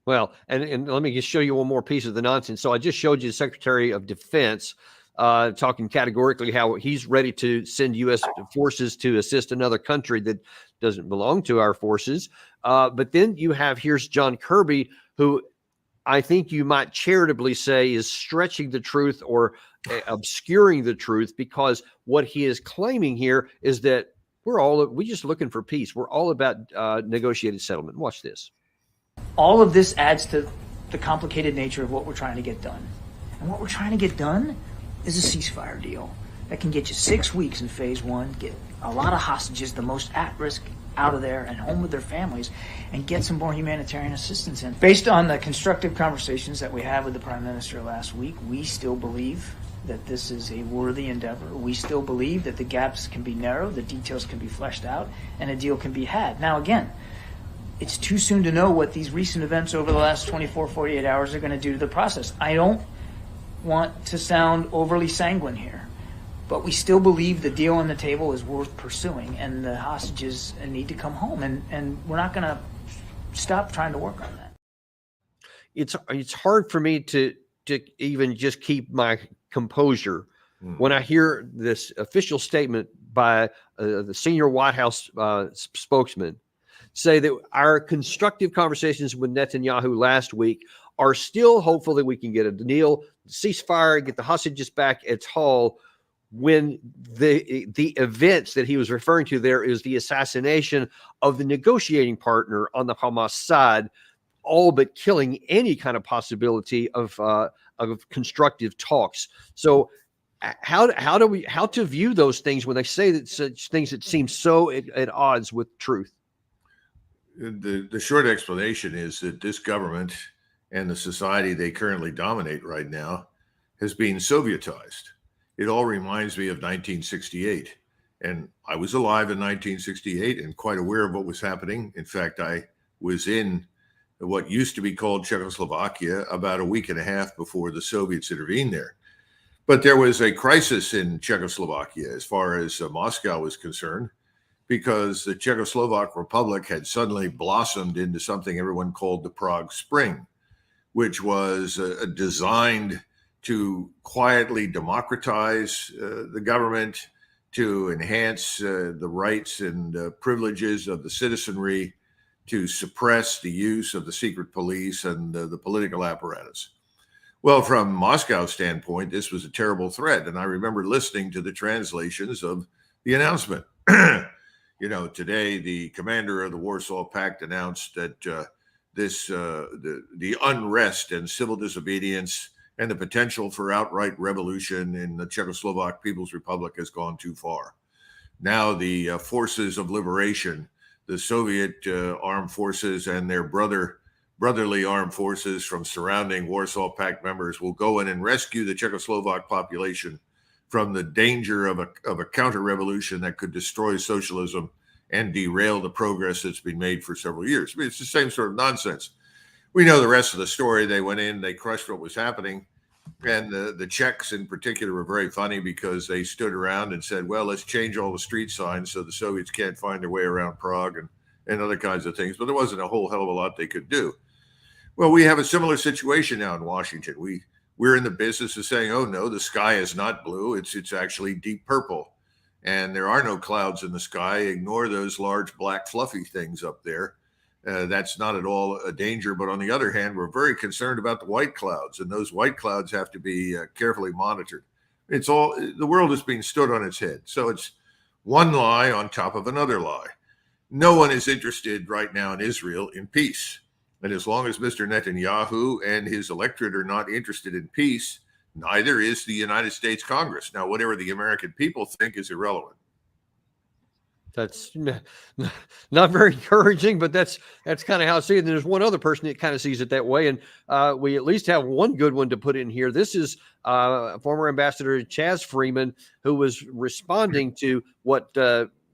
Well, and let me just show you one more piece of the nonsense. So I just showed you the Secretary of Defense talking categorically how he's ready to send U.S. forces to assist another country that doesn't belong to our forces. But then you have, here's John Kirby, who I think you might charitably say is stretching the truth or obscuring the truth, because what he is claiming here is that we're just looking for peace. We're all about negotiated settlement. Watch this. All of this adds to the complicated nature of what we're trying to get done. And what we're trying to get done is a ceasefire deal that can get you 6 weeks in phase one, get a lot of hostages, the most at risk, out of there and home with their families, and get some more humanitarian assistance in. Based on the constructive conversations that we had with the Prime Minister last week, we still believe that this is a worthy endeavor. We still believe that the gaps can be narrowed, the details can be fleshed out, and a deal can be had. Now, again, it's too soon to know what these recent events over the last 24, 48 hours are going to do to the process. I don't want to sound overly sanguine here, but we still believe the deal on the table is worth pursuing, and the hostages need to come home, and we're not going to stop trying to work on that. It's hard for me to even just keep my composure when I hear this official statement by the senior White House spokesman say that our constructive conversations with Netanyahu last week are still hopeful that we can get a deal, ceasefire, get the hostages back at Hall, when the events that he was referring to there is the assassination of the negotiating partner on the Hamas side, all but killing any kind of possibility of constructive talks. So how to view those things when they say that such things that seem so at odds with truth? The short explanation is that this government and the society they currently dominate right now has been Sovietized. It all reminds me of 1968. And I was alive in 1968 and quite aware of what was happening. In fact, I was in what used to be called Czechoslovakia about a week and a half before the Soviets intervened there. But there was a crisis in Czechoslovakia as far as Moscow was concerned, because the Czechoslovak Republic had suddenly blossomed into something everyone called the Prague Spring, which was designed to quietly democratize the government, to enhance the rights and privileges of the citizenry, to suppress the use of the secret police and the political apparatus. Well, from Moscow's standpoint, this was a terrible threat. And I remember listening to the translations of the announcement. Today, the commander of the Warsaw Pact announced that the unrest and civil disobedience and the potential for outright revolution in the Czechoslovak People's Republic has gone too far. Now the forces of liberation, the Soviet armed forces and their brotherly armed forces from surrounding Warsaw Pact members, will go in and rescue the Czechoslovak population from the danger of a counter-revolution that could destroy socialism and derail the progress that's been made for several years. I mean, it's the same sort of nonsense. We know the rest of the story. They went in, they crushed what was happening. And the Czechs in particular were very funny, because they stood around and said, well, let's change all the street signs so the Soviets can't find their way around Prague and other kinds of things. But there wasn't a whole hell of a lot they could do. Well, we have a similar situation now in Washington. We're in the business of saying, oh, no, the sky is not blue. It's actually deep purple. And there are no clouds in the sky. Ignore those large black fluffy things up there. That's not at all a danger. But on the other hand, we're very concerned about the white clouds, and those white clouds have to be carefully monitored. The world is being stood on its head. So it's one lie on top of another lie. No one is interested right now in Israel in peace. And as long as Mr. Netanyahu and his electorate are not interested in peace, neither is the United States Congress. Now, whatever the American people think is irrelevant. That's not very encouraging, but that's kind of how I see it. And there's one other person that kind of sees it that way. And we at least have one good one to put in here. This is former Ambassador Chas Freeman, who was responding to what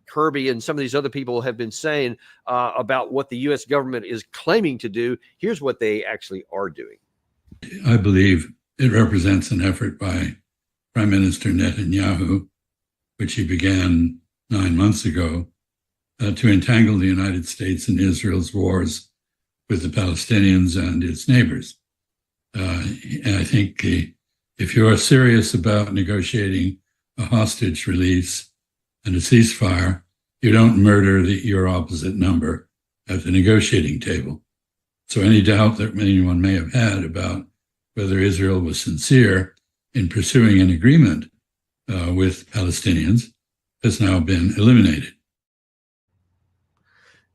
Kirby and some of these other people have been saying about what the U.S. government is claiming to do. Here's what they actually are doing. I believe it represents an effort by Prime Minister Netanyahu, which he began 9 months ago, to entangle the United States in Israel's wars with the Palestinians and its neighbors. And I think if you're serious about negotiating a hostage release and a ceasefire, you don't murder your opposite number at the negotiating table. So any doubt that anyone may have had about whether Israel was sincere in pursuing an agreement with Palestinians has now been eliminated.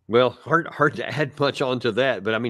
Well, hard to add much onto that, but I mean,